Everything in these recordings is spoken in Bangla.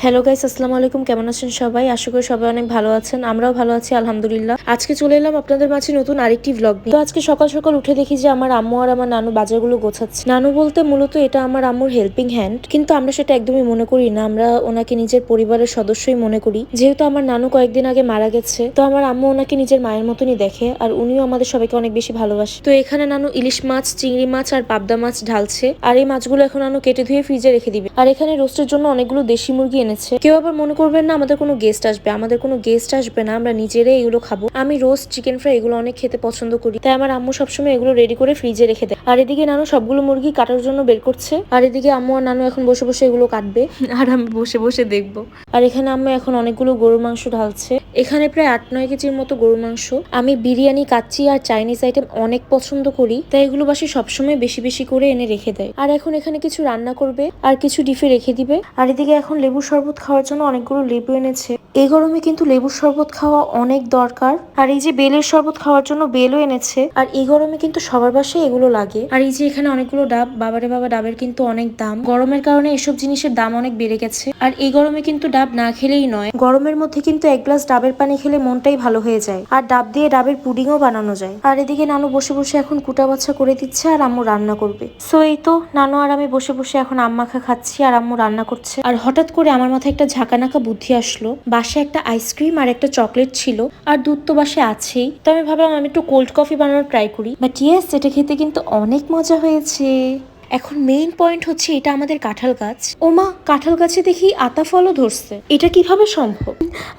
হ্যালো গাইস, আসসালামু আলাইকুম। কেমন আছেন সবাই? আশা করি সবাই অনেক ভালো আছেন। আমরাও ভালো আছি আলহামদুলিল্লাহ। আজকে চলে এলাম আপনাদের মাঝে নতুন আরেকটি ভ্লগ নিয়ে। তো আজকে সকাল সকাল উঠে দেখি যে আমার আম্মু আর আমার নানু বাজারগুলো গোছাচ্ছে। নানু বলতে মূলত এটা আমার আম্মুর হেল্পিং হ্যান্ড, কিন্তু আমরা সেটা একদমই মনে করি না। আমরা ওনাকে নিজের পরিবারের সদস্যই মনে করি। যেহেতু আমার নানু কয়েকদিন আগে মারা গেছে, তো আমার আম্মু ওনাকে নিজের মায়ের মতনই দেখে, আর উনিও আমাদের সবাইকে অনেক বেশি ভালোবাসে। তো এখানে নানু ইলিশ মাছ, চিংড়ি মাছ আর পাবদা মাছ ঢালছে, আর এই মাছগুলো এখন নানু কেটে ধুয়ে ফ্রিজে রেখে দিবে। আর এখানে রোস্টের জন্য অনেকগুলো দেশি মুরগি এনেছে। কেউ আবার মনে করবেন না আমাদের কোনো গেস্ট আসবে, আমাদের কোনো গেস্ট আসবে না, আমরা নিজেরাই এগুলো খাবো। আমি রোস্ট, চিকেন ফ্রাই এগুলো অনেক খেতে পছন্দ করি, তাই আমার আম্মু সবসময় এগুলো রেডি করে ফ্রিজে রেখে দেয়। আর এদিকে নানু সবগুলো মুরগি কাটার জন্য বের করছে, আর এদিকে আম্মু আর নানু এখন বসে বসে এগুলো কাটবে আর আমি বসে বসে দেখবো। আর এখানে আম্মু এখন অনেকগুলো গরুর মাংস ঢালছে। এখানে প্রায় 8-9 কেজির মতো গরুর মাংস। আমি বিরিয়ানি, কাচ্চি আর চাইনিজ আইটেম অনেক পছন্দ করি, তাই এগুলো বাসি সবসময় বেশি বেশি করে এনে রেখে দেয়। আর এখন এখানে কিছু রান্না করবে আর কিছু ডিপে রেখে দিবে। আর এদিকে এখন লেবুর শরবত খাওয়ার জন্য অনেকগুলো লেবু এনেছে। এই গরমে কিন্তু লেবুর শরবত খাওয়া অনেক দরকার। আর এই যে বেলের শরবত খাওয়ার জন্য বেলও এনেছে। আর এই গরমে কিন্তু সবার বাসায় এগুলো লাগে। আর এই যে এখানে অনেকগুলো ডাব, বাবারে বাবা, ডাবের কিন্তু অনেক দাম। গরমের কারণে এসব জিনিসের দাম অনেক বেড়ে গেছে। আর এই গরমে কিন্তু ডাব না খেলেই নয়। গরমের মধ্যে কিন্তু এক গ্লাস ডাবের পানি খেলে মনটাই ভালো হয়ে যায়। আর ডাব দিয়ে ডাবের পুডিংও বানানো যায়। আর এদিকে নানু বসে বসে এখন কুটা বাছা করে দিচ্ছে, আর আম্মু রান্না করবে। সো এই তো নানু আর আমি বসে বসে এখন আম্মাখা খাচ্ছি, আর আম্মু রান্না করছে। আর হঠাৎ করে আমার মাথায় একটা ঝাঁকানাকা বুদ্ধি আসলো। বাসায় একটা আইসক্রিম আর একটা চকলেট ছিল, আর দুধ তো বাসায় আছেই। তো আমি ভাবলাম আমি একটু কোল্ড কফি বানানোর ট্রাই করি। বাট ইয়েস, এটা খেতে কিন্তু অনেক মজা হয়েছে। এখন মেইন পয়েন্ট হচ্ছে, এটা আমাদের কাঁঠাল গাছ। ওমা, কাঁঠাল গাছে দেখি আতা ফলও ধরছে। এটা কিভাবে সম্ভব?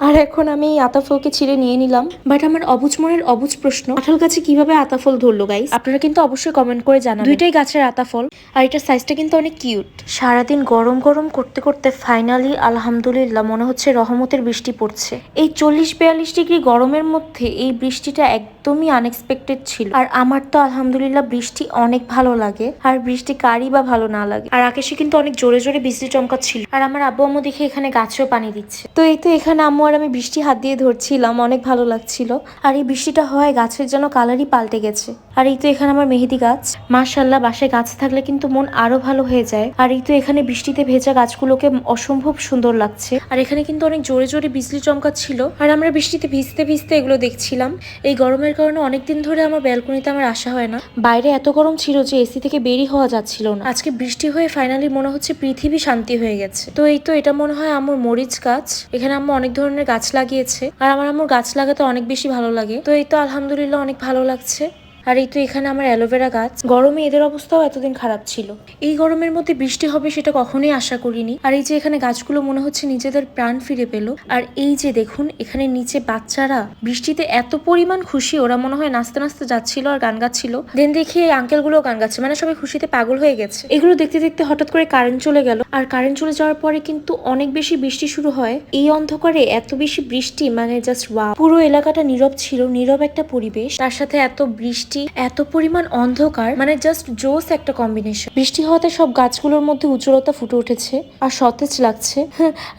আর এখন আমি এই আতা ফলকে ছিঁড়ে নিয়ে নিলাম। বাট আমার অবুঝ মনের অবুঝ প্রশ্ন, কাঁঠাল গাছে কিভাবে আতা ফল ধরলো গাইস? আপনারা কিন্তু অবশ্যই কমেন্ট করে জানাবেন। দুইটাই গাছের আতা ফল, আর এটার সাইজটা কিন্তু অনেক কিউট। সারাদিন গরম গরম করতে করতে ফাইনালি আলহামদুলিল্লাহ মনে হচ্ছে রহমতের বৃষ্টি পড়ছে। এই 40-42 ডিগ্রি গরমের মধ্যে এই বৃষ্টিটা একদমই আনএক্সপেক্টেড ছিল। আর আমার তো আলহামদুলিল্লাহ বৃষ্টি অনেক ভালো লাগে। আর বৃষ্টি কারই বা ভালো না লাগে। আর আকাশে কিন্তু অনেক জোরে জোরে বৃষ্টি চমকাচ্ছিল। আর আমার আব্বু আম্মু দেখে এখানে গাছেও পানি দিচ্ছে। তো এই তো এখানে আম্মু আর আমি বৃষ্টি হাত দিয়ে ধরছিলাম, অনেক ভালো লাগছিল। আর এই বৃষ্টিটা হয় গাছের যেন কালারই পাল্টে গেছে। আর এই তো এখানে আমার মেহেদি গাছ। মাশাআল্লাহ, বাসায় গাছ থাকলে কিন্তু মন আরো ভালো হয়ে যায়। আর এই তো এখানে বৃষ্টিতে ভেজা গাছগুলোকে অসম্ভব সুন্দর লাগছে। আর এখানে কিন্তু অনেক জোরে জোরে বিজলি চমকাচ্ছিল, আর আমরা বৃষ্টিতে ভিজতে ভিজতে এগুলো দেখছিলাম। এই গরমের কারণে অনেকদিন ধরে আমার ব্যালকনিতে আমার আসা হয় না। বাইরে এত গরম ছিল যে এসি থেকে বেরই হওয়া যাচ্ছিল না। আজকে বৃষ্টি হয়ে ফাইনালি মনে হচ্ছে পৃথিবী শান্তি হয়ে গেছে। তো এই তো এটা মনে হয় আম্মুর মরিচ গাছ। এখানে আম্মু অনেক ধরনের গাছ লাগিয়েছে, আর আমার আম্মুর গাছ লাগাতে অনেক বেশি ভালো লাগে। তো এই তো আলহামদুলিল্লাহ অনেক ভালো লাগছে। আর এই তো এখানে আমার অ্যালোভেরা গাছ। গরমে এদের অবস্থাও এতদিন খারাপ ছিল। এই গরমের মধ্যে বৃষ্টি হবে সেটা কখনোই আশা করিনি। আর এই যে এখানে গাছগুলো মনে হচ্ছে নিজেদের প্রাণ ফিরে পেল। আর এই যে দেখুন, এখানে নিচে বাচ্চারা বৃষ্টিতে এত পরিমাণ খুশি, ওরা মনে হয় নাচতে নাচতে যাচ্ছিল আর গান গাচ্ছিল। দেন দেখি এই আঙ্কেল গুলো গান গাচ্ছে, মানে সবাই খুশিতে পাগল হয়ে গেছে। এগুলো দেখতে দেখতে হঠাৎ করে কারেন্ট চলে গেল। আর কারেন্ট চলে যাওয়ার পরে কিন্তু অনেক বেশি বৃষ্টি শুরু হয়। এই অন্ধকারে এত বেশি বৃষ্টি, মানে জাস্ট ওয়াও। পুরো এলাকাটা নীরব ছিল, নীরব একটা পরিবেশ, তার সাথে এত বৃষ্টি, এত পরিমাণ অন্ধকার, মানে জাস্ট জোস একটা কম্বিনেশন। বৃষ্টি হওয়াতে সব গাছগুলোর মধ্যে উজ্জ্বলতা ফুটে উঠেছে, আর সতেজ লাগছে।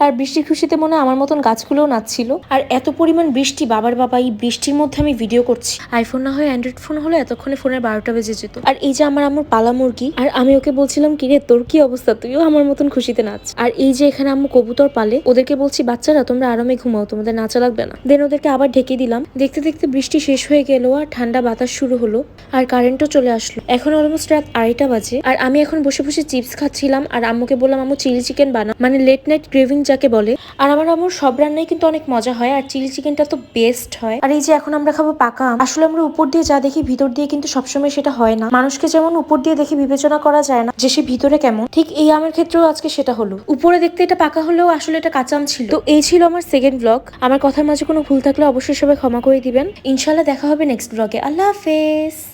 আর বৃষ্টির খুশিতে মনে হয় আমার মতন গাছগুলোও নাচছিল। আর এত পরিমাণ বৃষ্টি, বাবার বাবা, এই বৃষ্টির মধ্যে আমি ভিডিও করছি। আইফোন না হয় অ্যান্ড্রয়েড ফোন হলে এতক্ষণে ফোনের 12টা বেজে যেত। আর এই যে আমার আম্মুর পালা মুরগি, আর আমি ওকে বলছিলাম, কিরে তোর কি অবস্থা, তুইও আমার মতন খুশিতে নাচ। আর এই যে এখানে আম্মু কবুতর পালে, ওদেরকে বলছি বাচ্চারা তোমরা আরামে ঘুমাও, তোমাদের নাচা লাগবে না। দেন ওদেরকে আবার ঢেকে দিলাম। দেখতে দেখতে বৃষ্টি শেষ হয়ে গেল, আর ঠান্ডা বাতাস শুরু হলো, আর কারেন্টও চলে আসলো। এখন অলমোস্ট রাত 2:30 বাজে, আর আমি এখন বসে বসে চিপস খাচ্ছিলাম। আর আম্মুকে বললাম আম্মু চিলি চিকেন বানাও, মানে লেট নাইট ক্রেভিং যাকে বলে। আর আমার আম্মুর সব রান্নাই কিন্তু অনেক মজা হয়, আর চিলি চিকেনটা তো বেস্ট হয়। আর এই যে এখন আমরা খাবো পাকা আম। আসলে আমরা উপর দিয়ে যা দেখি ভিতর দিয়ে কিন্তু সবসময় সেটা হয় না। মানুষকে যেমন উপর দিয়ে দেখে বিবেচনা করা যায় না যে সে ভিতরে কেমন, ঠিক এই আমের ক্ষেত্রেও আজকে সেটা হলো। উপরে দেখতে এটা পাকা হলেও আসলে এটা কাঁচা আম ছিল। তো এই ছিল আমার সেকেন্ড ব্লগ। আমার কথার মাঝে কোনো ভুল থাকলে অবশ্যই সবাই ক্ষমা করে দিবেন। ইনশাল্লাহ দেখা হবে নেক্সট ব্লগে। আল্লাহ হাফেজ।